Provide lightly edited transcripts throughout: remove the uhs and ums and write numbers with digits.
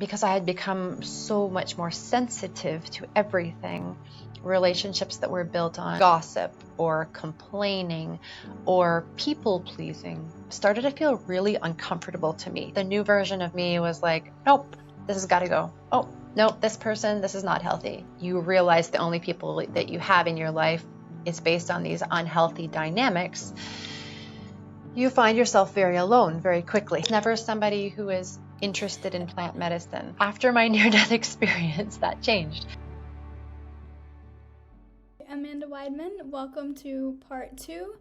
because I had become so much more sensitive to everything, relationships that were built on gossip or complaining or people pleasing started to feel really uncomfortable to me. The new version of me was like, nope, this has got to go. Oh, no, this person, this is not healthy. You realize the only people that you have in your life is based on these unhealthy dynamics. You find yourself very alone very quickly. Never somebody who is interested in plant medicine. After my near-death experience, that changed. Amanda Wideman, welcome to part 2.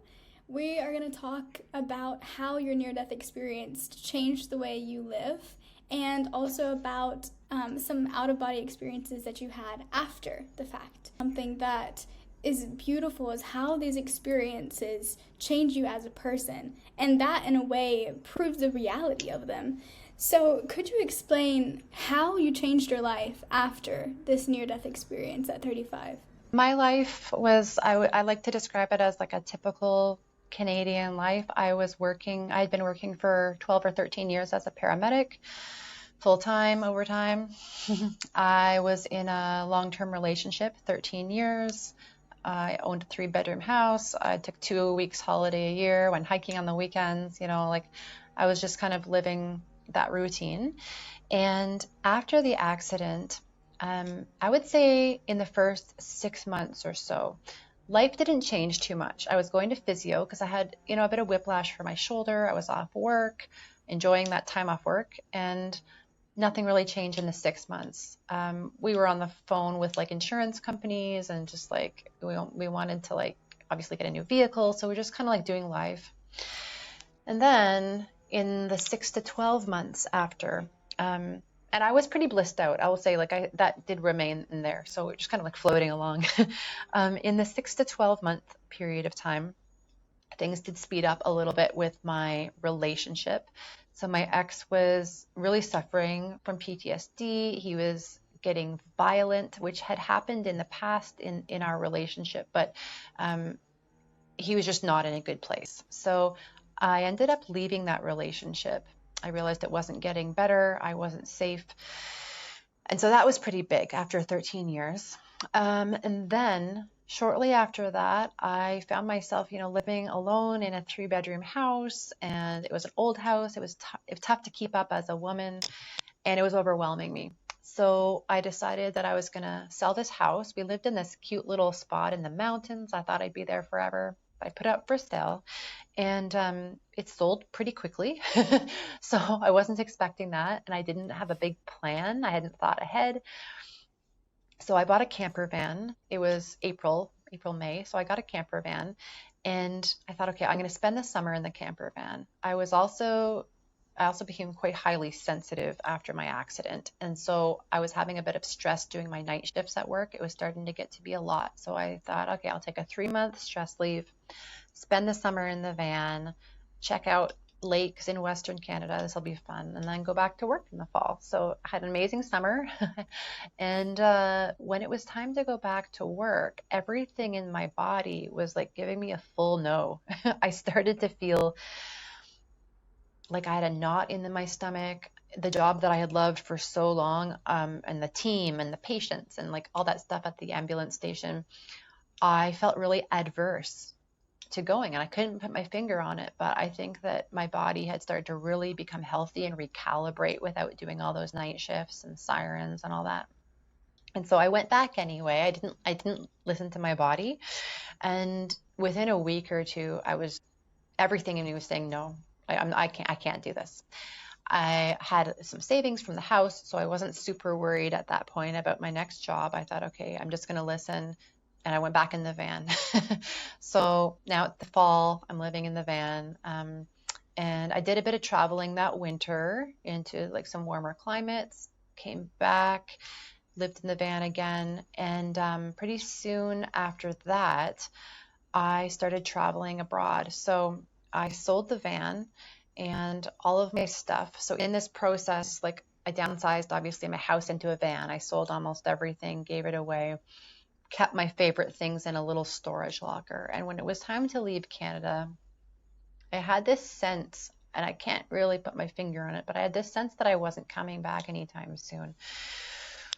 We are going to talk about how your near-death experience changed the way you live, and also about some out-of-body experiences that you had after the fact. Something that is beautiful is how these experiences change you as a person, and that in a way proves the reality of them. So could you explain how you changed your life after this near-death experience at 35? My life was, I like to describe it as like a typical Canadian life. I'd been working for 12 or 13 years as a paramedic, full-time, overtime. I was in a long-term relationship, 13 years. I owned a 3-bedroom house. I took 2 weeks holiday a year, went hiking on the weekends, I was just kind of living that routine. And after the accident, I would say in the first 6 months or so, life didn't change too much. I was going to physio because I had, a bit of whiplash for my shoulder. I was off work, enjoying that time off work, and nothing really changed in the 6 months. We were on the phone with insurance companies and just we wanted to obviously get a new vehicle. So we're just kind of doing life. And then in the 6 to 12 months after, and I was pretty blissed out. I will say that did remain in there. So we're just kind of floating along. In the 6 to 12 month period of time, things did speed up a little bit with my relationship. So my ex was really suffering from PTSD. He was getting violent, which had happened in the past in our relationship, but he was just not in a good place. So I ended up leaving that relationship. I realized it wasn't getting better. I wasn't safe. And so that was pretty big after 13 years. And then shortly after that, I found myself, living alone in a 3-bedroom house, and it was an old house. It was tough to keep up as a woman, and it was overwhelming me. So I decided that I was going to sell this house. We lived in this cute little spot in the mountains. I thought I'd be there forever. I put it up for sale, and it sold pretty quickly. So I wasn't expecting that, and I didn't have a big plan. I hadn't thought ahead. So I bought a camper van. It was April, May. So I got a camper van, and I thought, okay, I'm going to spend the summer in the camper van. I also became quite highly sensitive after my accident. And so I was having a bit of stress doing my night shifts at work. It was starting to get to be a lot. So I thought, okay, I'll take a 3-month stress leave, spend the summer in the van, check out lakes in Western Canada. This will be fun. And then go back to work in the fall. So I had an amazing summer. And when it was time to go back to work, everything in my body was giving me a full no. I started to feel like I had a knot in my stomach. The job that I had loved for so long, and the team and the patients and all that stuff at the ambulance station, I felt really adverse to going, and I couldn't put my finger on it, but I think that my body had started to really become healthy and recalibrate without doing all those night shifts and sirens and all that. And so I went back anyway. I didn't listen to my body, and within a week or two, everything in me was saying no. I can't do this. I had some savings from the house, so I wasn't super worried at that point about my next job. I thought, okay, I'm just going to listen. And I went back in the van. So now at the fall, I'm living in the van. And I did a bit of traveling that winter into some warmer climates, came back, lived in the van again. And pretty soon after that, I started traveling abroad. So I sold the van and all of my stuff. So in this process, I downsized, obviously, my house into a van. I sold almost everything, gave it away, kept my favorite things in a little storage locker. And when it was time to leave Canada, I had this sense And I can't really put my finger on it, but I had this sense that I wasn't coming back anytime soon.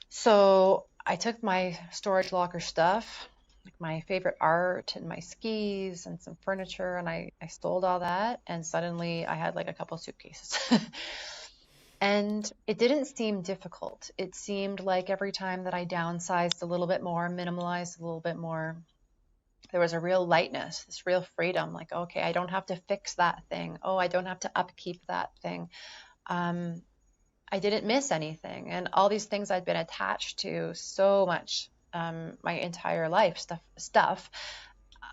So I took my storage locker stuff, like my favorite art and my skis and some furniture, and I sold all that. And suddenly I had like a couple suitcases. And it didn't seem difficult. It seemed like every time that I downsized a little bit more, minimalized a little bit more, there was a real lightness, this real freedom. Like, okay, I don't have to fix that thing. Oh, I don't have to upkeep that thing. Um, I didn't miss anything. And all these things I'd been attached to so much my entire life, stuff,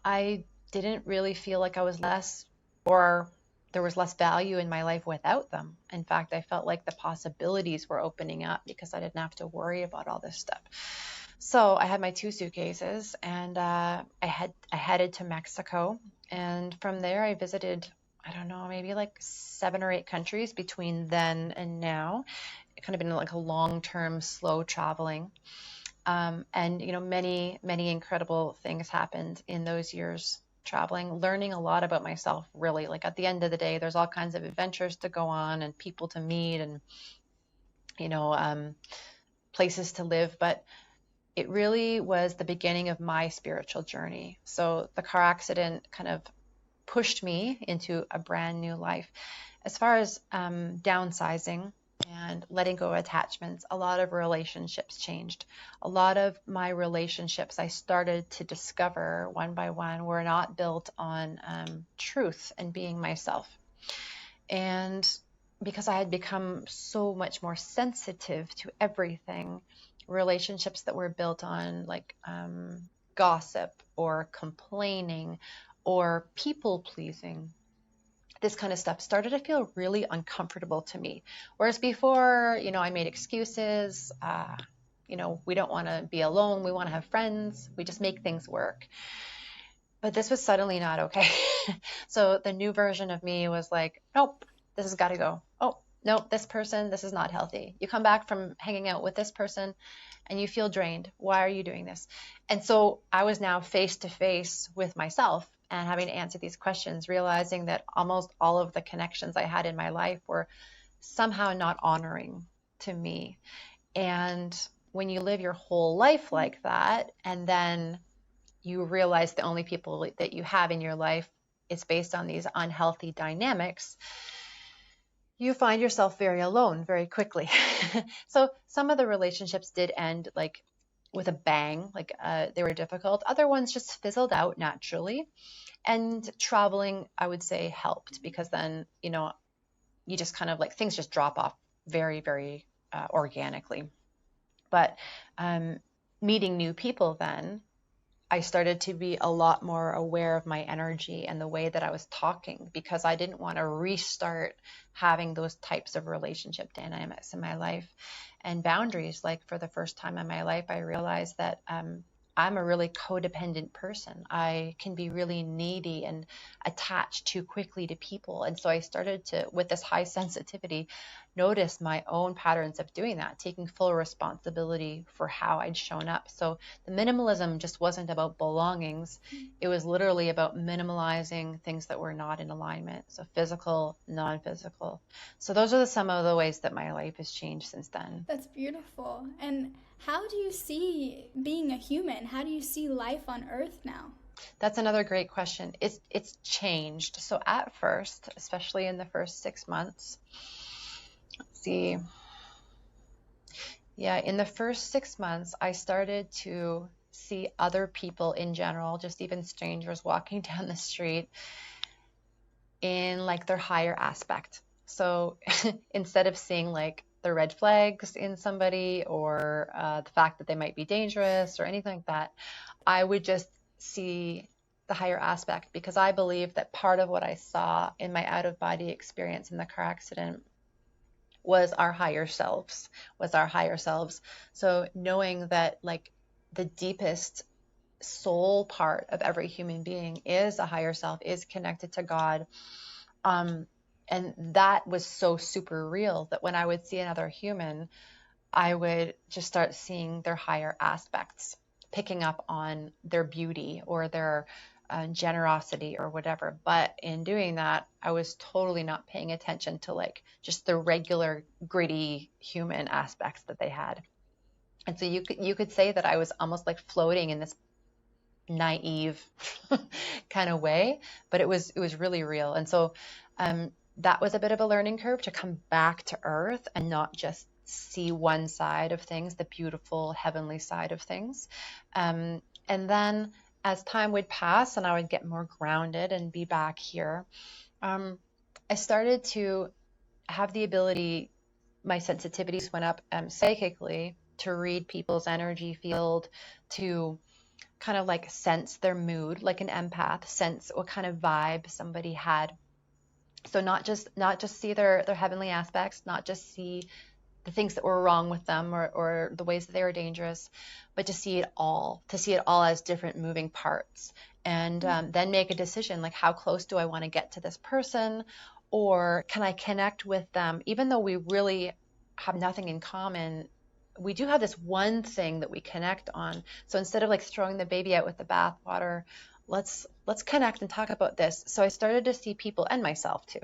I didn't really feel like I was less, or there was less value in my life without them. In fact, I felt like the possibilities were opening up because I didn't have to worry about all this stuff. So I had my 2 suitcases, and I headed to Mexico, and from there I visited, I don't know, maybe like 7 or 8 countries between then and now. It kind of been like a long-term, slow traveling. And many incredible things happened in those years traveling, learning a lot about myself, really. Like at the end of the day, there's all kinds of adventures to go on and people to meet and, you know, um, places to live. But it really was the beginning of my spiritual journey. So the car accident kind of pushed me into a brand new life. As far as downsizing and letting go of attachments, a lot of relationships changed. A lot of my relationships I started to discover one by one were not built on truth and being myself. And because I had become so much more sensitive to everything, relationships that were built on like gossip or complaining or people pleasing, this kind of stuff started to feel really uncomfortable to me. Whereas before, I made excuses. We don't want to be alone. We want to have friends. We just make things work. But this was suddenly not okay. So the new version of me was like, nope, this has got to go. Oh, no, this is not healthy. You come back from hanging out with this person and you feel drained. Why are you doing this? And so I was now face to face with myself and having to answer these questions, realizing that almost all of the connections I had in my life were somehow not honoring to me. And when you live your whole life like that, and then you realize the only people that you have in your life is based on these unhealthy dynamics, you find yourself very alone very quickly. So some of the relationships did end like with a bang, like they were difficult. Other ones just fizzled out naturally. And traveling, I would say, helped because then, you just kind of like things just drop off very, very organically. But meeting new people then, I started to be a lot more aware of my energy and the way that I was talking because I didn't want to restart having those types of relationship dynamics in my life and boundaries. Like for the first time in my life, I realized that I'm a really codependent person. I can be really needy and attached too quickly to people. And so I started to, with this high sensitivity, notice my own patterns of doing that, taking full responsibility for how I'd shown up. So the minimalism just wasn't about belongings. It was literally about minimalizing things that were not in alignment. So physical, non-physical. So those are some of the ways that my life has changed since then. That's beautiful. And how do you see being a human? How do you see life on Earth now? That's another great question. It's changed. So at first, especially in the first 6 months, let's see. Yeah, in the first 6 months, I started to see other people in general, just even strangers walking down the street, in like their higher aspect. So instead of seeing like the red flags in somebody or the fact that they might be dangerous or anything like that, I would just see the higher aspect because I believe that part of what I saw in my out-of-body experience in the car accident was our higher selves, So knowing that like the deepest soul part of every human being is a higher self, is connected to God. And that was so super real that when I would see another human, I would just start seeing their higher aspects, picking up on their beauty or their generosity or whatever. But in doing that, I was totally not paying attention to like just the regular gritty human aspects that they had. And so you could say that I was almost like floating in this naive kind of way, but it was really real. And so that was a bit of a learning curve to come back to earth and not just see one side of things, the beautiful heavenly side of things. And then as time would pass and I would get more grounded and be back here, I started to have the ability, my sensitivities went up psychically, to read people's energy field, to kind of like sense their mood, like an empath, sense what kind of vibe somebody had. So not just see their heavenly aspects, not just see the things that were wrong with them or the ways that they were dangerous, but to see it all, as different moving parts. And then make a decision, like how close do I want to get to this person, or can I connect with them even though we really have nothing in common? We do have this one thing that we connect on. So instead of like throwing the baby out with the bathwater, let's connect and talk about this. So I started to see people, and myself too,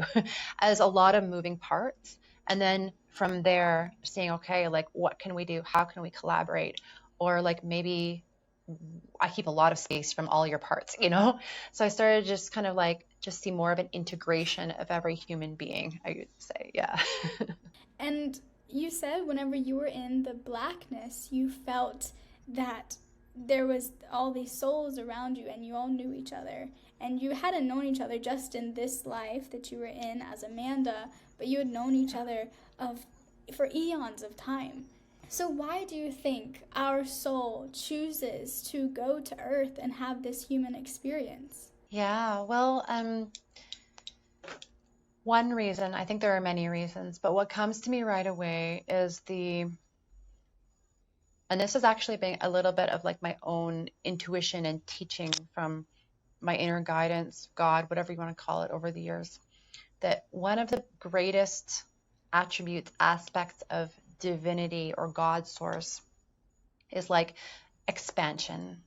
as a lot of moving parts. And then from there, seeing, okay, like what can we do? How can we collaborate? Or like maybe I keep a lot of space from all your parts, you know? So I started just kind of like just see more of an integration of every human being, I would say. Yeah. And you said whenever you were in the blackness, you felt that there was all these souls around you and you all knew each other. And you hadn't known each other just in this life that you were in as Amanda, but you had known each other for eons of time. So why do you think our soul chooses to go to Earth and have this human experience? Yeah, well, one reason, I think there are many reasons, but what comes to me right away is and this has actually been a little bit of like my own intuition and teaching from my inner guidance, God, whatever you want to call it, over the years, that one of the greatest attributes, aspects of divinity or God source is like expansion,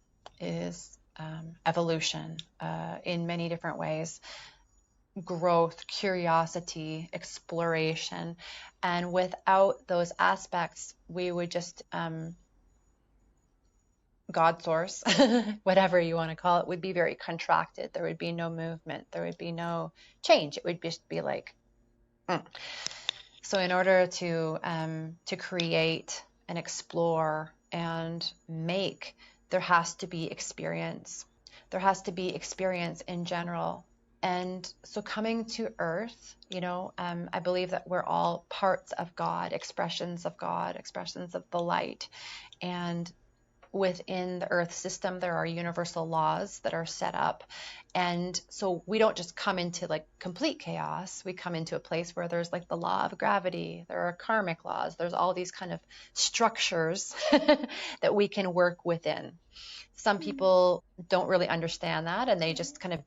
is evolution in many different ways, growth, curiosity, exploration. And without those aspects, we would just God source, whatever you want to call it, would be very contracted. There would be no movement. There would be no change. It would just be like, So in order to create and explore and make, there has to be experience. There has to be experience in general. And so coming to Earth, I believe that we're all parts of God, expressions of the light. And within the Earth system, there are universal laws that are set up. And so we don't just come into like complete chaos. We come into a place where there's like the law of gravity, there are karmic laws, there's all these kind of structures that we can work within. Some people don't really understand that, and they just kind of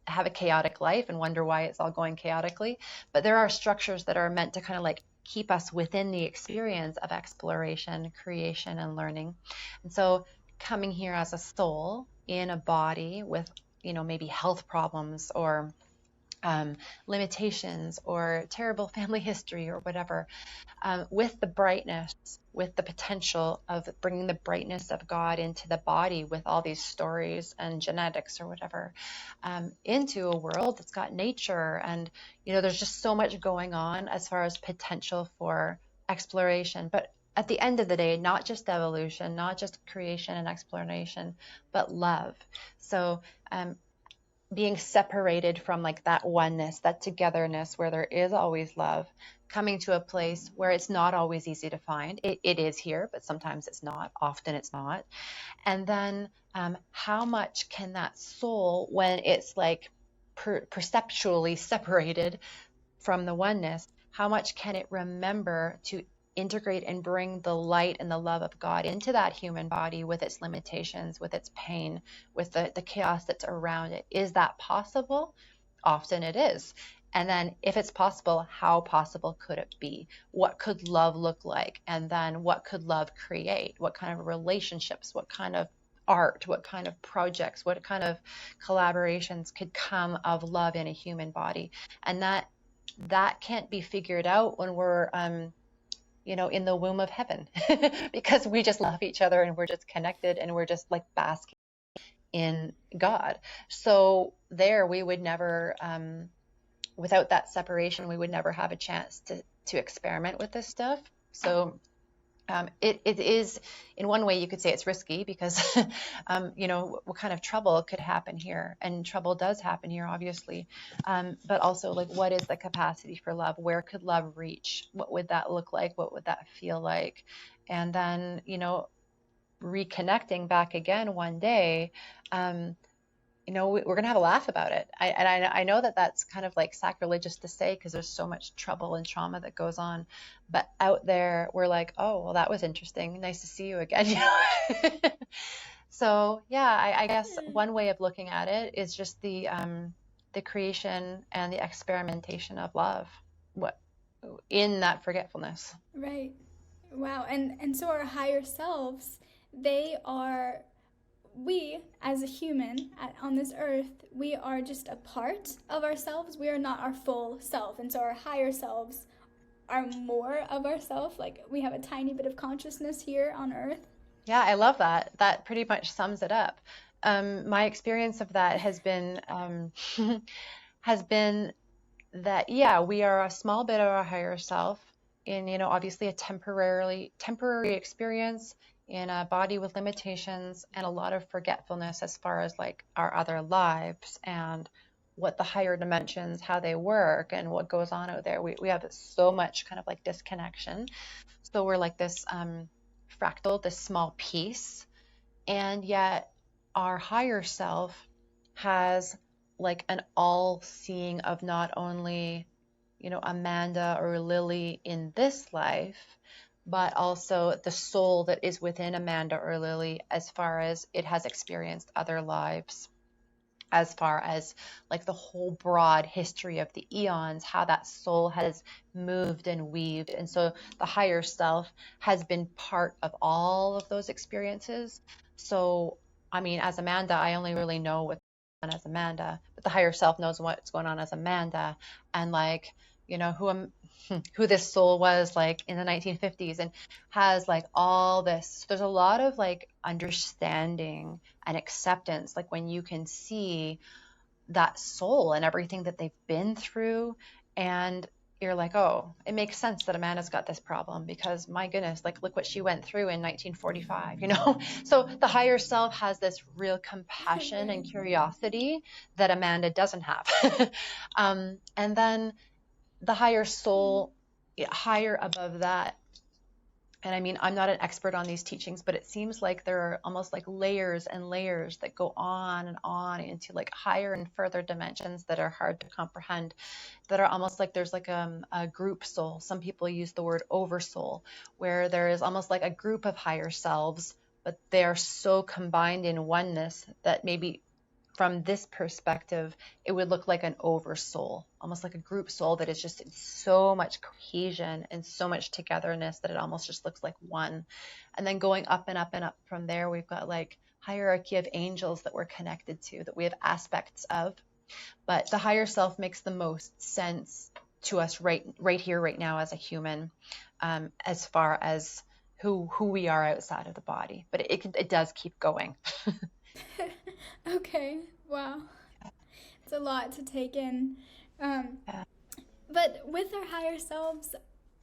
have a chaotic life and wonder why it's all going chaotically. But there are structures that are meant to kind of like keep us within the experience of exploration, creation, and learning. And so coming here as a soul in a body with, maybe health problems or limitations or terrible family history or whatever, with the brightness, with the potential of bringing the brightness of God into the body with all these stories and genetics or whatever, into a world that's got nature. And, there's just so much going on as far as potential for exploration. But at the end of the day, not just evolution, not just creation and exploration, but love. So, being separated from like that oneness, that togetherness where there is always love, coming to a place where it's not always easy to find. It is here, but sometimes it's not. Often it's not. And then how much can that soul, when it's like perceptually separated from the oneness, how much can it remember to integrate and bring the light and the love of God into that human body with its limitations, with its pain, with the chaos that's around it? Is that possible? Often it is. And then if it's possible, how possible could it be? What could love look like? And then what could love create? What kind of relationships? What kind of art, what kind of projects, what kind of collaborations could come of love in a human body. And that can't be figured out when we're in the womb of heaven because we just love each other and we're just connected and we're just like basking in God. So there we would never, without that separation, we would never have a chance to experiment with this stuff. So it is, in one way, you could say it's risky because, what kind of trouble could happen here? And trouble does happen here, obviously. But also, like, what is the capacity for love? Where could love reach? What would that look like? What would that feel like? And then, reconnecting back again one day, we're going to have a laugh about it. I know that that's kind of like sacrilegious to say because there's so much trouble and trauma that goes on. But out there, we're like, oh, well, that was interesting. Nice to see you again. So, yeah, I guess one way of looking at it is just the creation and the experimentation of love in that forgetfulness. Right. Wow. And so our higher selves, they are, we as a human on this earth, we are just a part of ourselves. We are not our full self. And so our higher selves are more of ourself. Like we have a tiny bit of consciousness here on earth. Yeah, I love that. That pretty much sums it up. My experience of that has been has been that, yeah, we are a small bit of our higher self in, obviously a temporary experience in a body with limitations and a lot of forgetfulness as far as like our other lives and what the higher dimensions, how they work and what goes on out there. We have so much kind of like disconnection. So we're like this fractal, this small piece. And yet our higher self has like an all-seeing of not only, Amanda or Lily in this life, but also the soul that is within Amanda or Lily as far as it has experienced other lives, as far as like the whole broad history of the eons, how that soul has moved and weaved. And so the higher self has been part of all of those experiences. So, I mean, as Amanda, I only really know what's going on as Amanda, but the higher self knows what's going on as Amanda and like, who this soul was like in the 1950s and has like all this. There's a lot of like understanding and acceptance, like when you can see that soul and everything that they've been through, and you're like, oh, it makes sense that Amanda's got this problem because my goodness, like look what she went through in 1945, So the higher self has this real compassion and curiosity that Amanda doesn't have. And then the higher soul, higher above that. And I mean, I'm not an expert on these teachings, but it seems like there are almost like layers and layers that go on and on into like higher and further dimensions that are hard to comprehend, that are almost like there's like a group soul. Some people use the word oversoul, where there is almost like a group of higher selves, but they are so combined in oneness that maybe from this perspective, it would look like an oversoul, almost like a group soul that is just in so much cohesion and so much togetherness that it almost just looks like one. And then going up and up and up from there, we've got like hierarchy of angels that we're connected to, that we have aspects of. But the higher self makes the most sense to us right here, right now as a human, as far as who we are outside of the body. But it does keep going. Okay, wow. It's a lot to take in. Yeah. But with our higher selves,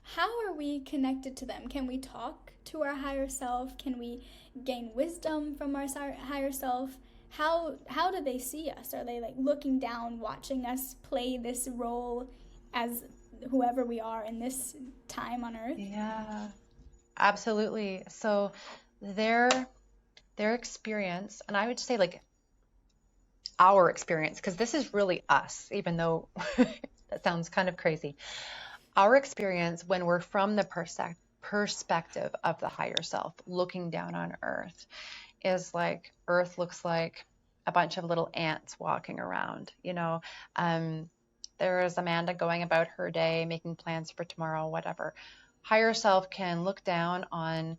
how are we connected to them? Can we talk to our higher self? Can we gain wisdom from our higher self? How do they see us? Are they like looking down, watching us play this role as whoever we are in this time on earth? Yeah, absolutely. So their experience, and I would say like our experience, because this is really us, even though that sounds kind of crazy. Our experience when we're from the perspective of the higher self, looking down on Earth, is like Earth looks like a bunch of little ants walking around. There is Amanda going about her day, making plans for tomorrow, whatever. Higher self can look down on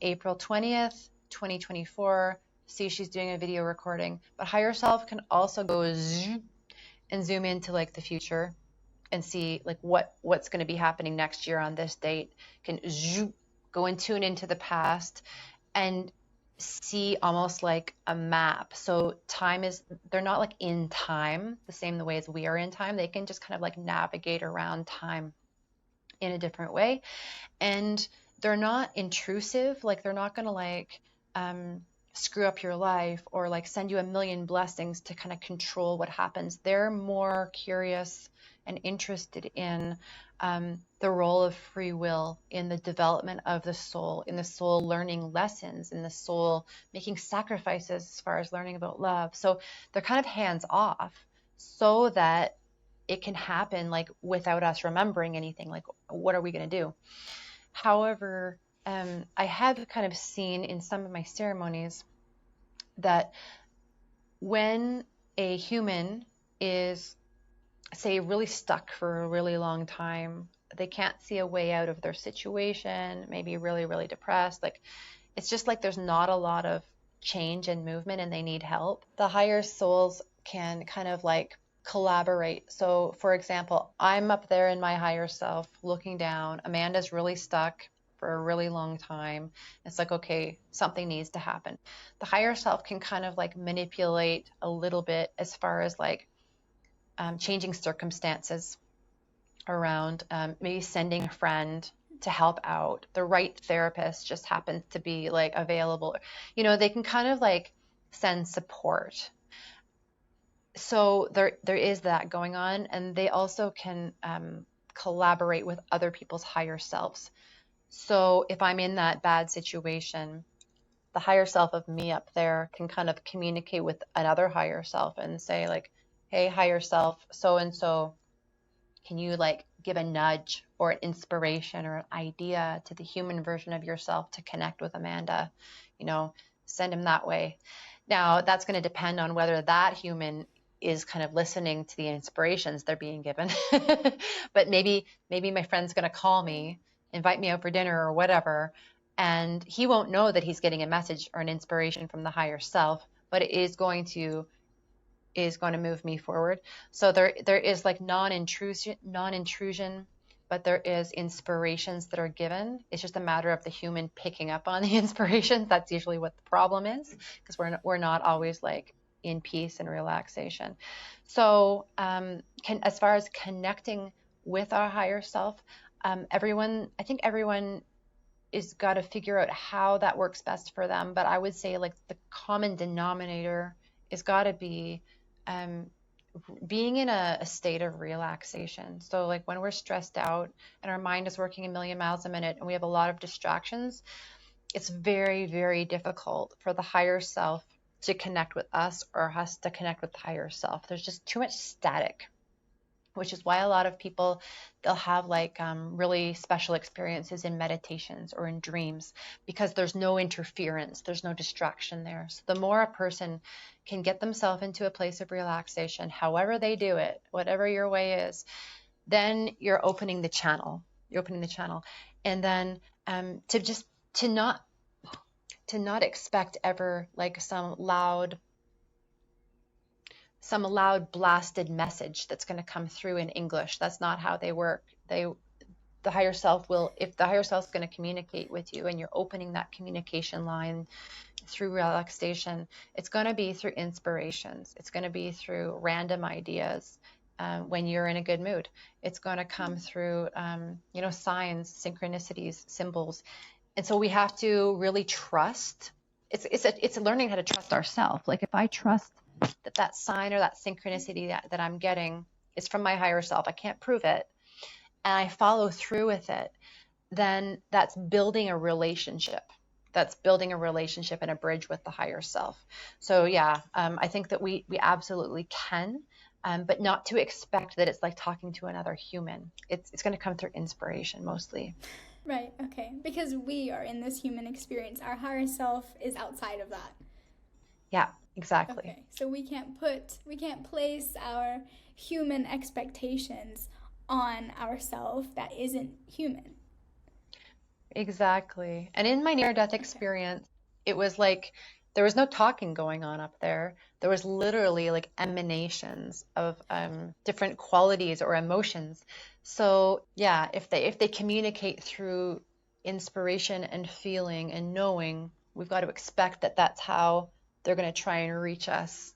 April 20th, 2024, see she's doing a video recording. But higher self can also go and zoom into like the future and see like what's going to be happening next year on this date. Can go and tune into the past and see almost like a map. So time is, they're not like in time the same the way as we are in time. They can just kind of like navigate around time in a different way. And they're not intrusive. Like they're not going to like screw up your life or like send you a million blessings to kind of control what happens. They're more curious and interested in the role of free will in the development of the soul, in the soul learning lessons, in the soul making sacrifices as far as learning about love. So they're kind of hands off so that it can happen like without us remembering anything. Like, what are we going to do? However, I have kind of seen in some of my ceremonies that when a human is, say, really stuck for a really long time, they can't see a way out of their situation, maybe really, really depressed, like it's just like there's not a lot of change and movement and they need help. The higher souls can kind of like collaborate. So for example, I'm up there in my higher self looking down. Amanda's really stuck for a really long time. It's like, okay, something needs to happen. The higher self can kind of like manipulate a little bit as far as like changing circumstances around, maybe sending a friend to help out. The right therapist just happens to be like available. You know, they can kind of like send support. So there is that going on, and they also can collaborate with other people's higher selves. So if I'm in that bad situation, the higher self of me up there can kind of communicate with another higher self and say like, hey, higher self, so and so, can you like give a nudge or an inspiration or an idea to the human version of yourself to connect with Amanda? You know, send him that way. Now that's going to depend on whether that human is kind of listening to the inspirations they're being given. But maybe my friend's going to call me, invite me out for dinner or whatever, and he won't know that he's getting a message or an inspiration from the higher self, but it is going to move me forward. So there is like non-intrusion, but there is inspirations that are given. It's just a matter of the human picking up on the inspirations. That's usually what the problem is, because we're not always like in peace and relaxation. So as far as connecting with our higher self, I think everyone is got to figure out how that works best for them. But I would say like the common denominator is got to be being in a state of relaxation. So like when we're stressed out and our mind is working a million miles a minute and we have a lot of distractions, it's very, very difficult for the higher self to connect with us or us to connect with the higher self. There's just too much static, which is why a lot of people, they'll have like really special experiences in meditations or in dreams, because there's no interference, there's no distraction there. So the more a person can get themselves into a place of relaxation, however they do it, whatever your way is, then you're opening the channel. And then to not expect ever like some loud blasted message that's going to come through in English. That's not how they work. The higher self will, if the higher self is going to communicate with you and you're opening that communication line through relaxation, it's going to be through inspirations. It's going to be through random ideas when you're in a good mood. It's going to come through, signs, synchronicities, symbols. And so we have to really trust. It's learning how to trust ourselves. Like if I trust that sign or that synchronicity that I'm getting is from my higher self, I can't prove it, and I follow through with it, then that's building a relationship. That's building a relationship and a bridge with the higher self. So yeah, I think that we absolutely can, but not to expect that it's like talking to another human. It's going to come through inspiration mostly. Right, okay. Because we are in this human experience. Our higher self is outside of that. Yeah, exactly. Okay, so we can't place our human expectations on ourself that isn't human. Exactly. And in my near-death experience, it was like there was no talking going on up there. There was literally like emanations of different qualities or emotions. So yeah, if they communicate through inspiration and feeling and knowing, we've got to expect that that's how they're going to try and reach us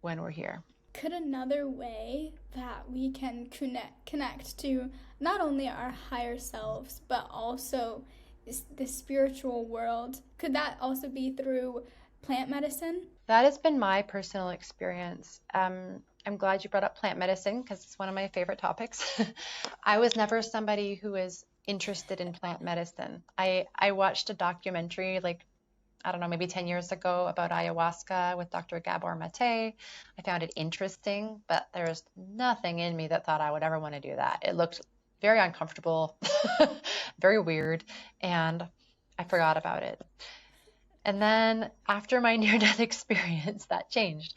when we're here. Could another way that we can connect to not only our higher selves but also the spiritual world, could that also be through plant medicine? That has been my personal experience. I'm glad you brought up plant medicine because it's one of my favorite topics. I was never somebody who was interested in plant medicine. I watched a documentary like, I don't know, maybe 10 years ago about ayahuasca with Dr. Gabor Mate. I found it interesting, but there's nothing in me that thought I would ever want to do that. It looked very uncomfortable, very weird, and I forgot about it. And then after my near-death experience, that changed.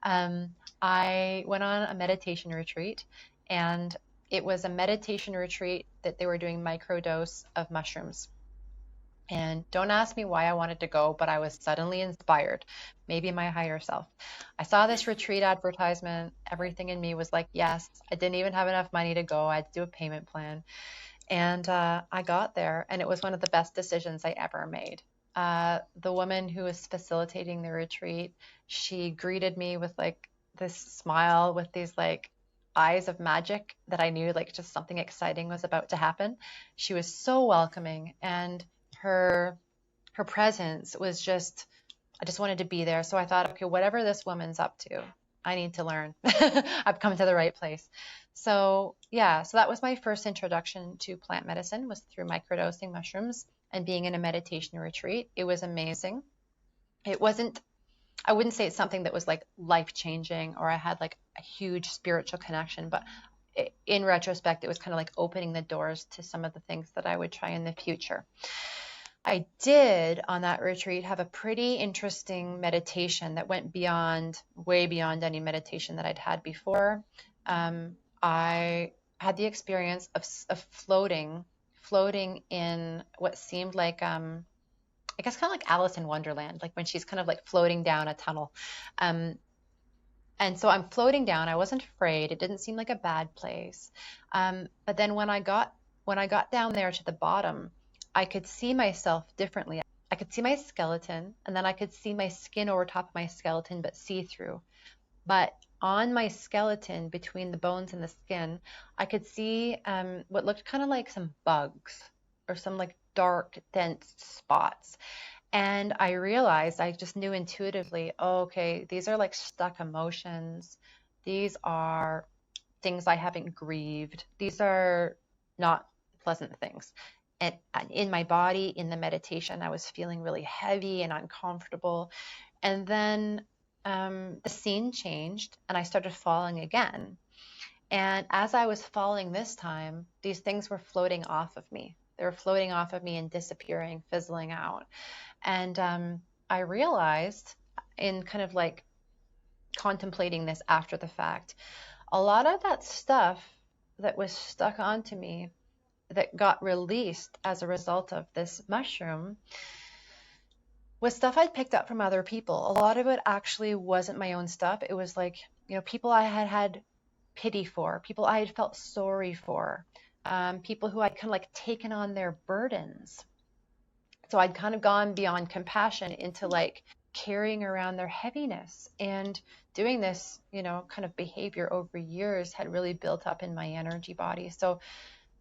I went on a meditation retreat, and it was a meditation retreat that they were doing microdose of mushrooms. And don't ask me why I wanted to go, but I was suddenly inspired, maybe my higher self. I saw this retreat advertisement. Everything in me was like, yes. I didn't even have enough money to go. I had to do a payment plan. And I got there, and it was one of the best decisions I ever made. The woman who was facilitating the retreat, she greeted me with like this smile with these like eyes of magic that I knew like just something exciting was about to happen. She was so welcoming, and her her presence was just, I just wanted to be there. So I thought, okay, whatever this woman's up to, I need to learn. I've come to the right place. So yeah, so that was my first introduction to plant medicine, was through microdosing mushrooms and being in a meditation retreat. It was amazing. It wasn't, I wouldn't say it's something that was like life changing or I had like a huge spiritual connection, but in retrospect, it was kind of like opening the doors to some of the things that I would try in the future. I did on that retreat have a pretty interesting meditation that went beyond, way beyond any meditation that I'd had before. I had the experience of floating in what seemed like, I guess kind of like Alice in Wonderland, like when she's kind of like floating down a tunnel. Um, and so I'm floating down. I wasn't afraid. It didn't seem like a bad place. But then when I got down there to the bottom, I could see myself differently. I could see my skeleton, and then I could see my skin over top of my skeleton, but see through. But on my skeleton, between the bones and the skin, I could see what looked kind of like some bugs or some like dark, dense spots. And I realized, I just knew intuitively, oh, okay, these are like stuck emotions. These are things I haven't grieved. These are not pleasant things. And in my body, in the meditation, I was feeling really heavy and uncomfortable. And then the scene changed and I started falling again. And as I was falling this time, these things were floating off of me. They were floating off of me and disappearing, fizzling out. And I realized, in kind of like contemplating this after the fact, a lot of that stuff that was stuck onto me that got released as a result of this mushroom was stuff I'd picked up from other people. A lot of it actually wasn't my own stuff. It was like, people I had had pity for, people I had felt sorry for, people who I'd kind of like taken on their burdens. So I'd kind of gone beyond compassion into like carrying around their heaviness, and doing this, kind of behavior over years had really built up in my energy body. So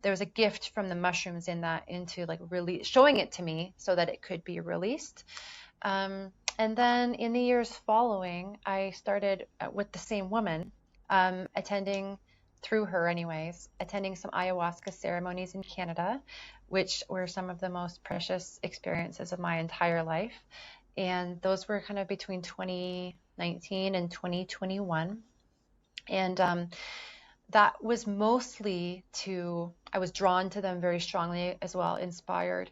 there was a gift from the mushrooms in that, into like really showing it to me so that it could be released. And then in the years following, I started with the same woman, attending, through her anyways, attending some ayahuasca ceremonies in Canada, which were some of the most precious experiences of my entire life. And those were kind of between 2019 and 2021. And that was mostly I was drawn to them very strongly as well, inspired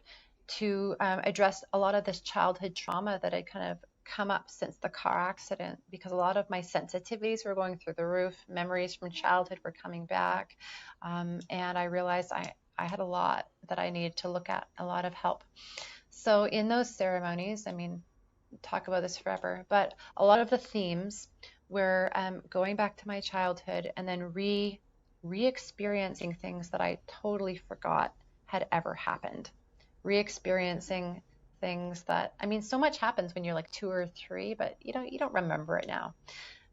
to address a lot of this childhood trauma that had kind of come up since the car accident, because a lot of my sensitivities were going through the roof. Memories from childhood were coming back. And I realized I had a lot that I needed to look at, a lot of help. So in those ceremonies, I mean, talk about this forever, but a lot of the themes were going back to my childhood and then re-experiencing things that I totally forgot had ever happened. Re-experiencing things that, I mean, so much happens when you're like 2 or 3, but you don't remember it now.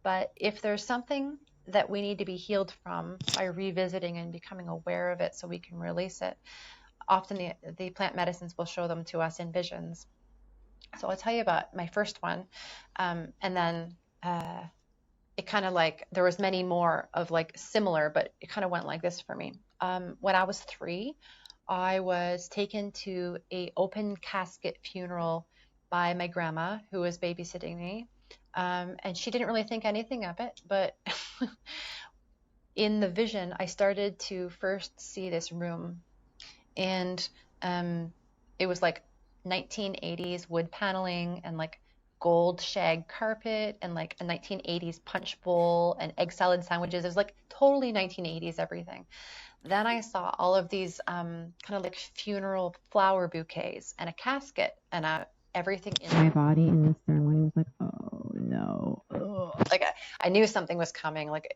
But if there's something that we need to be healed from by revisiting and becoming aware of it so we can release it, often the plant medicines will show them to us in visions. So I'll tell you about my first one, and then it kind of like there was many more of like similar, but it kind of went like this for me. When I was 3, I was taken to a open casket funeral by my grandma who was babysitting me, and she didn't really think anything of it, but in the vision, I started to first see this room, and it was like 1980s wood paneling and like gold shag carpet and like a 1980s punch bowl and egg salad sandwiches. It was like totally 1980s everything. Then I saw all of these kind of like funeral flower bouquets and a casket and everything in my body in this ceremony was like, oh no. Ugh. Like I knew something was coming. Like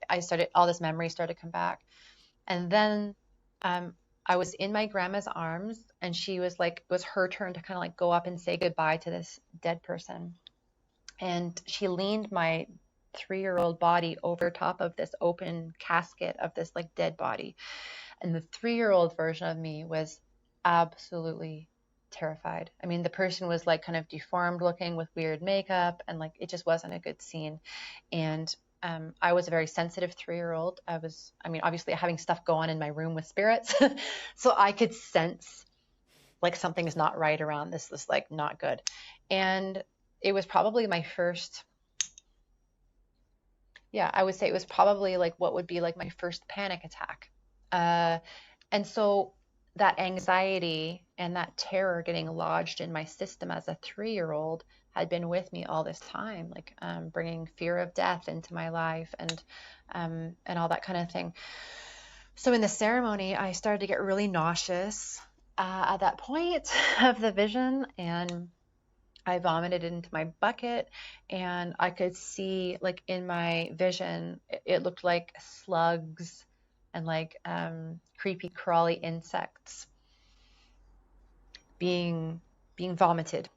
all this memory started to come back. And then I was in my grandma's arms, and she was like, it was her turn to kind of like go up and say goodbye to this dead person. And she leaned my 3-year-old body over top of this open casket of this like dead body. And the 3-year-old version of me was absolutely terrified. I mean, the person was like kind of deformed looking with weird makeup, and like it just wasn't a good scene. And I was a very sensitive 3-year-old. I mean, obviously having stuff go on in my room with spirits. So I could sense like something's not right around this like not good. And it was probably my first, yeah, I would say it was probably like what would be like my first panic attack. Uh, and so that anxiety and that terror getting lodged in my system as a 3-year-old had been with me all this time, like bringing fear of death into my life and all that kind of thing. So in the ceremony, I started to get really nauseous at that point of the vision, and I vomited into my bucket, and I could see like in my vision, it looked like slugs and like creepy crawly insects being vomited,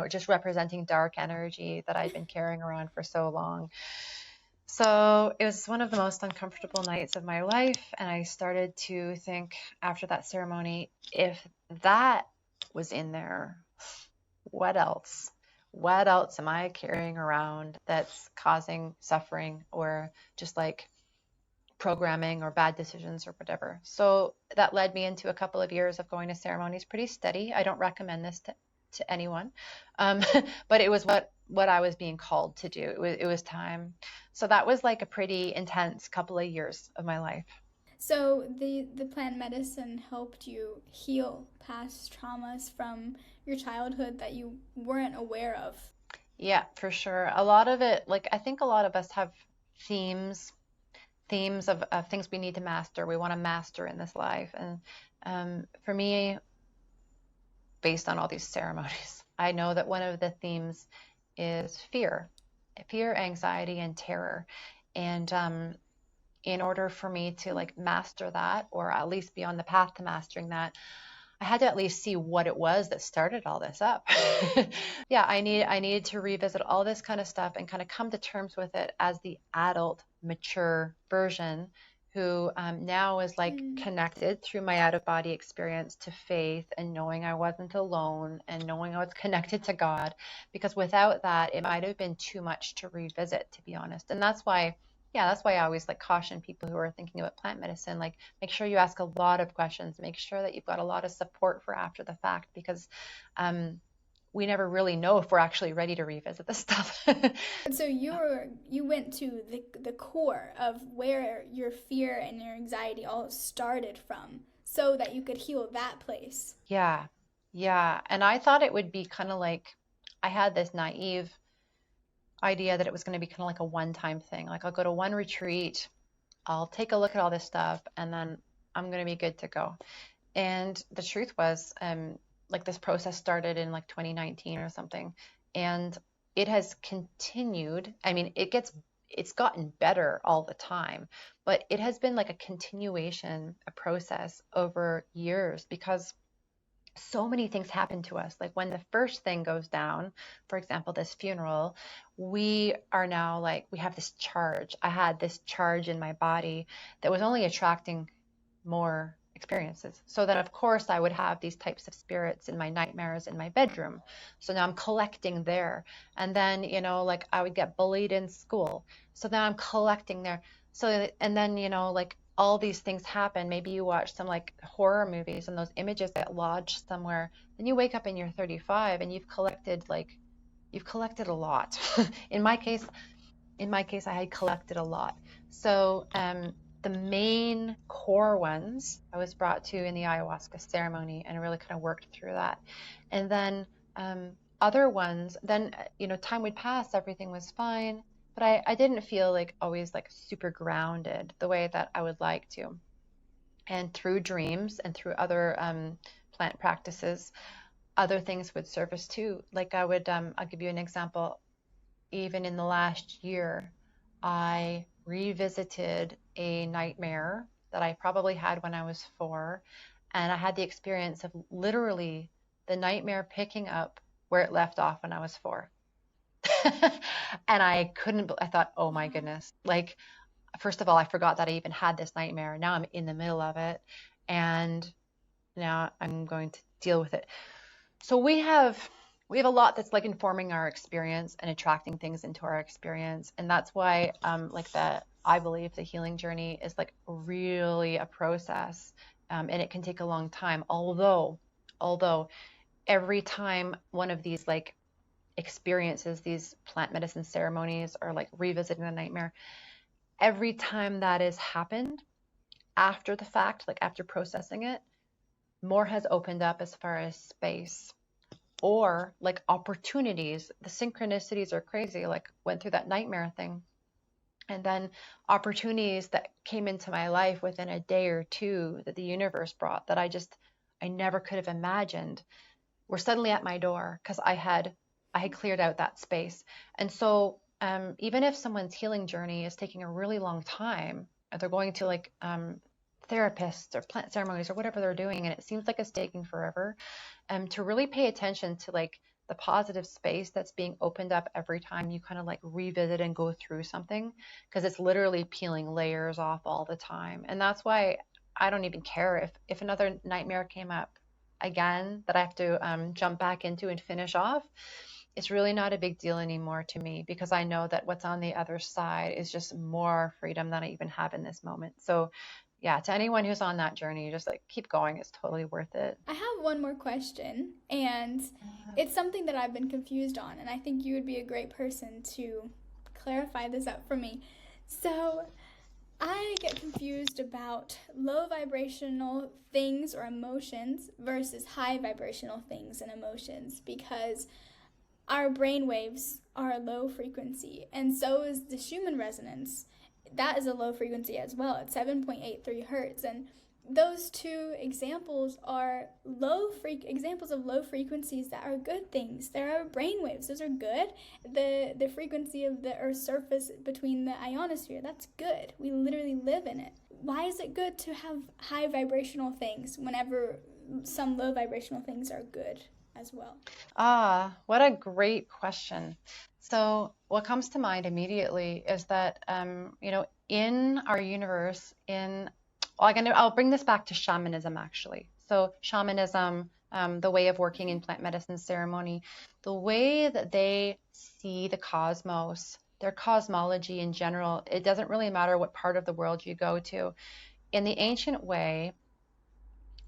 just representing dark energy that I'd been carrying around for so long. So it was one of the most uncomfortable nights of my life, and I started to think after that ceremony, if that was in there, what else? What else am I carrying around that's causing suffering or just like programming or bad decisions or whatever? So that led me into a couple of years of going to ceremonies pretty steady. I don't recommend this to anyone, but it was what I was being called to do. It was time. So that was like a pretty intense couple of years of my life. So the plant medicine helped you heal past traumas from your childhood that you weren't aware of. Yeah, for sure. A lot of it, like I think a lot of us have themes of things we need to master. We want to master in this life. And for me, based on all these ceremonies, I know that one of the themes is fear, anxiety, and terror. And in order for me to like master that, or at least be on the path to mastering that, I had to at least see what it was that started all this up. Yeah, I needed to revisit all this kind of stuff and kind of come to terms with it as the adult, mature version who now is like connected through my out-of-body experience to faith and knowing I wasn't alone and knowing I was connected to God. Because without that, it might have been too much to revisit, to be honest. And that's why I always like caution people who are thinking about plant medicine, like make sure you ask a lot of questions, make sure that you've got a lot of support for after the fact, because we never really know if we're actually ready to revisit this stuff. So you went to the core of where your fear and your anxiety all started from so that you could heal that place. Yeah. Yeah. And I thought it would be kind of like, I had this naive idea that it was going to be kind of like a one-time thing. Like I'll go to one retreat, I'll take a look at all this stuff, and then I'm going to be good to go. And the truth was, like this process started in like 2019 or something, and it has continued. I mean, it's gotten better all the time, but it has been like a continuation, a process over years, because so many things happen to us. Like when the first thing goes down, for example, this funeral, we are now like, we have this charge. I had this charge in my body that was only attracting more experiences. So then, of course, I would have these types of spirits in my nightmares in my bedroom. So now I'm collecting there. And then, like I would get bullied in school. So now I'm collecting there. So, and then, like all these things happen. Maybe you watch some like horror movies and those images get lodged somewhere. Then you wake up and you're 35 and you've collected a lot. In my case, I had collected a lot. So the main core ones I was brought to in the ayahuasca ceremony and really kind of worked through that. And then other ones, then, time would pass, everything was fine, but I didn't feel like always like super grounded the way that I would like to. And through dreams and through other plant practices, other things would surface too. Like I'll give you an example. Even in the last year, I revisited a nightmare that I probably had when I was 4. And I had the experience of literally the nightmare picking up where it left off when I was 4. And I thought, oh my goodness. Like, first of all, I forgot that I even had this nightmare. Now I'm in the middle of it. And now I'm going to deal with it. So we have a lot that's like informing our experience and attracting things into our experience. And that's why I believe the healing journey is like really a process, and it can take a long time. Although every time one of these like experiences, these plant medicine ceremonies, or like revisiting the nightmare, every time that has happened after the fact, like after processing it, more has opened up as far as space or like opportunities. The synchronicities are crazy. Like went through that nightmare thing, and then opportunities that came into my life within a day or two that the universe brought that I never could have imagined were suddenly at my door because I had cleared out that space. And so even if someone's healing journey is taking a really long time, or they're going to like therapists or plant ceremonies or whatever they're doing, and it seems like it's taking forever, to really pay attention to like the positive space that's being opened up every time you kind of like revisit and go through something, because it's literally peeling layers off all the time. And that's why I don't even care if another nightmare came up again that I have to jump back into and finish off. It's really not a big deal anymore to me, because I know that what's on the other side is just more freedom than I even have in this moment. So yeah, to anyone who's on that journey, just like keep going. It's totally worth it. I have one more question, and it's something that I've been confused on, and I think you would be a great person to clarify this up for me. So I get confused about low vibrational things or emotions versus high vibrational things and emotions, because our brain waves are low frequency, and so is the Schumann resonance. That is a low frequency as well. It's 7.83 hertz, and those two examples are examples of low frequencies that are good things. There are brain waves; those are good. The frequency of the Earth's surface between the ionosphere, that's good. We literally live in it. Why is it good to have high vibrational things whenever some low vibrational things are good as well? What a great question. So what comes to mind immediately is that, in our universe, I'll bring this back to shamanism actually. So shamanism, the way of working in plant medicine ceremony, the way that they see the cosmos, their cosmology in general, it doesn't really matter what part of the world you go to. In the ancient way,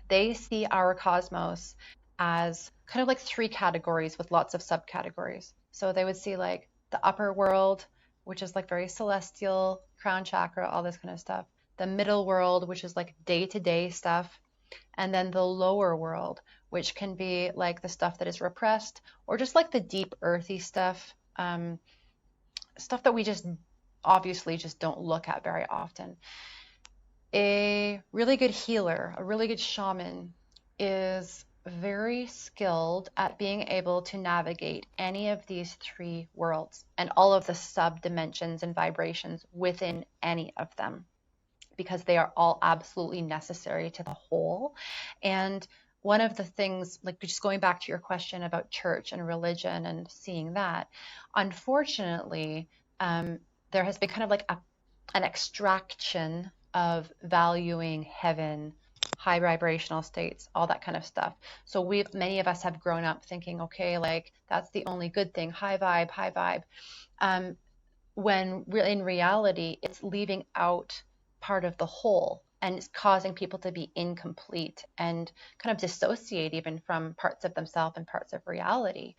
they see our cosmos as kind of like 3 categories with lots of subcategories. So they would see like the upper world, which is like very celestial, crown chakra, all this kind of stuff. The middle world, which is like day-to-day stuff. And then the lower world, which can be like the stuff that is repressed, or just like the deep earthy stuff, stuff that we just obviously just don't look at very often. A really good healer, a really good shaman is very skilled at being able to navigate any of these three worlds and all of the sub dimensions and vibrations within any of them, because they are all absolutely necessary to the whole. And one of the things, like just going back to your question about church and religion and seeing that, unfortunately, there has been kind of like an extraction of valuing heaven, high vibrational states, all that kind of stuff. So many of us have grown up thinking, okay, like that's the only good thing, high vibe, high vibe. When in reality, it's leaving out part of the whole, and it's causing people to be incomplete and kind of dissociate even from parts of themselves and parts of reality.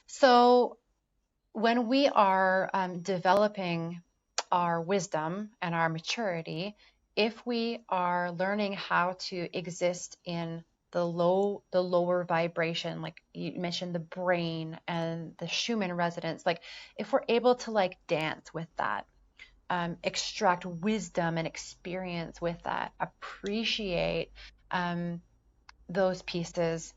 So when we are developing our wisdom and our maturity, if we are learning how to exist in the lower vibration, like you mentioned, the brain and the Schumann resonance, like if we're able to like dance with that, extract wisdom and experience with that, appreciate those pieces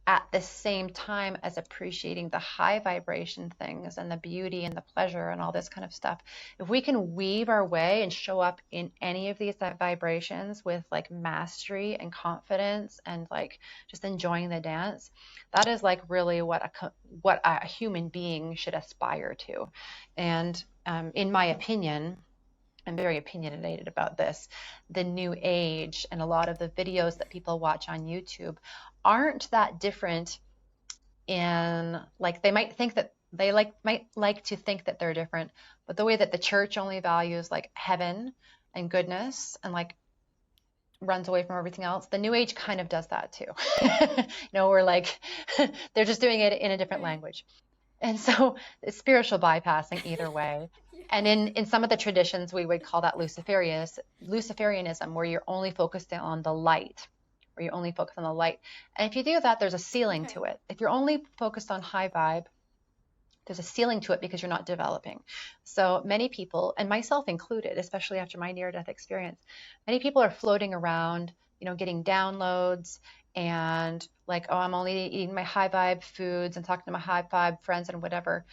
at the same time as appreciating the high vibration things and the beauty and the pleasure and all this kind of stuff. If we can weave our way and show up in any of these vibrations with like mastery and confidence and like just enjoying the dance, that is like really what a human being should aspire to. And in my opinion, I'm very opinionated about this, the new age and a lot of the videos that people watch on YouTube aren't that different in, like, they might think that might like to think that they're different, but the way that the church only values like heaven and goodness and like runs away from everything else, the new age kind of does that too. We're like they're just doing it in a different language. And so it's spiritual bypassing either way. And in some of the traditions, we would call that Luciferianism, where you're only focused on the light, where you only focus on the light. And if you do that, there's a ceiling to it. If you're only focused on high vibe, there's a ceiling to it because you're not developing. So many people, and myself included, especially after my near-death experience, many people are floating around, getting downloads and like, oh, I'm only eating my high vibe foods and talking to my high vibe friends and whatever.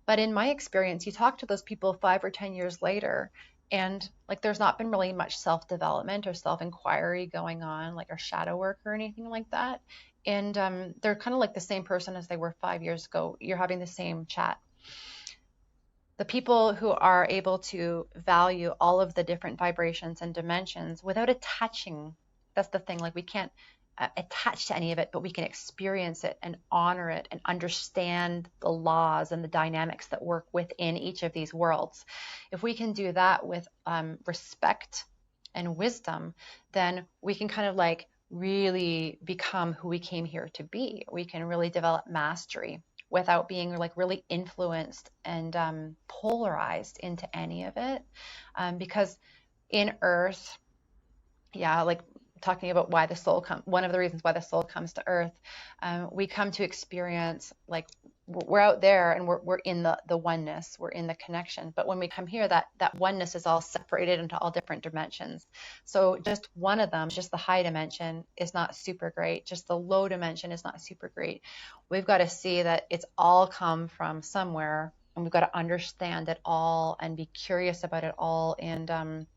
But in my experience, you talk to those people 5 or 10 years later, and like there's not been really much self-development or self-inquiry going on, like, or shadow work or anything like that. And they're kind of like the same person as they were 5 years ago. You're having the same chat. The people who are able to value all of the different vibrations and dimensions without attaching, that's the thing, like we can't attach to any of it, but we can experience it and honor it and understand the laws and the dynamics that work within each of these worlds. If we can do that with respect and wisdom, then we can kind of like really become who we came here to be. We can really develop mastery without being like really influenced and polarized into any of it. Because in Earth, like talking about why the soul comes, one of the reasons why the soul comes to Earth, we come to experience, like, we're out there and we're in the oneness, we're in the connection. But when we come here, that oneness is all separated into all different dimensions. So just one of them, just the high dimension, is not super great. Just the low dimension is not super great. We've got to see that it's all come from somewhere, and we've got to understand it all and be curious about it all, and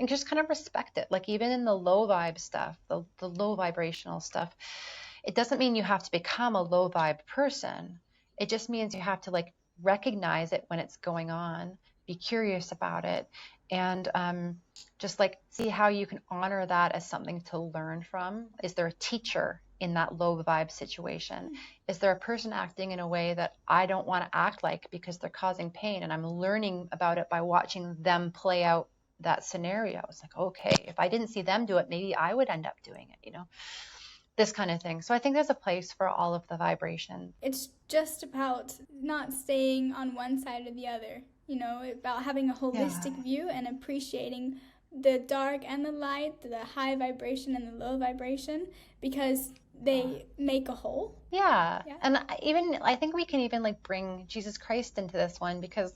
just kind of respect it. Like even in the low vibe stuff, the low vibrational stuff, it doesn't mean you have to become a low vibe person. It just means you have to like recognize it when it's going on, be curious about it, and just like see how you can honor that as something to learn from. Is there a teacher in that low vibe situation? Is there a person acting in a way that I don't want to act like because they're causing pain, and I'm learning about it by watching them play out that scenario? It's like, okay, if I didn't see them do it, maybe I would end up doing it, this kind of thing. So I think there's a place for all of the vibration. It's just about not staying on one side or the other, about having a holistic view and appreciating the dark and the light, the high vibration and the low vibration, because they make a whole. Yeah. And I think we can even like bring Jesus Christ into this one, because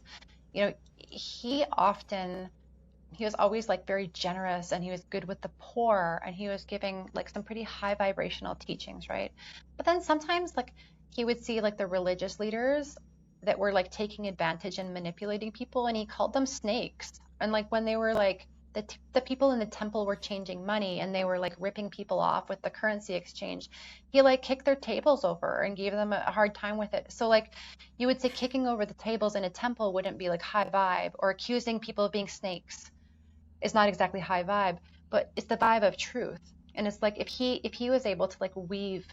he often he was always like very generous, and he was good with the poor, and he was giving like some pretty high vibrational teachings, right? But then sometimes like he would see like the religious leaders that were like taking advantage and manipulating people, and he called them snakes. And like when they were like the people in the temple were changing money, and they were like ripping people off with the currency exchange, he like kicked their tables over and gave them a hard time with it. So like you would say kicking over the tables in a temple wouldn't be like high vibe, or accusing people of being snakes is not exactly high vibe, but it's the vibe of truth. And it's like if he was able to like weave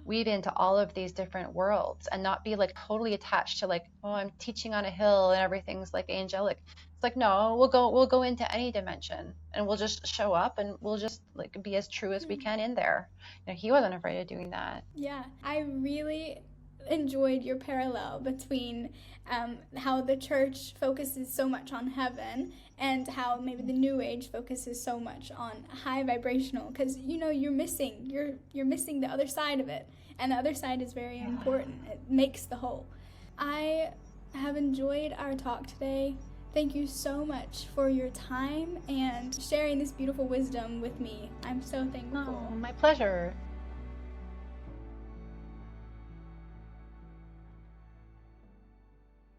into all of these different worlds and not be like totally attached to like, oh, I'm teaching on a hill and everything's like angelic. It's like, no, we'll go into any dimension, and we'll just show up, and we'll just like be as true as we can in there. He wasn't afraid of doing that. Yeah, I really enjoyed your parallel between how the church focuses so much on heaven and how maybe the new age focuses so much on high vibrational, because you're missing the other side of it, and the other side is very important. It makes the whole. I have enjoyed our talk today. Thank you so much for your time and sharing this beautiful wisdom with me. I'm so thankful. Oh, my pleasure.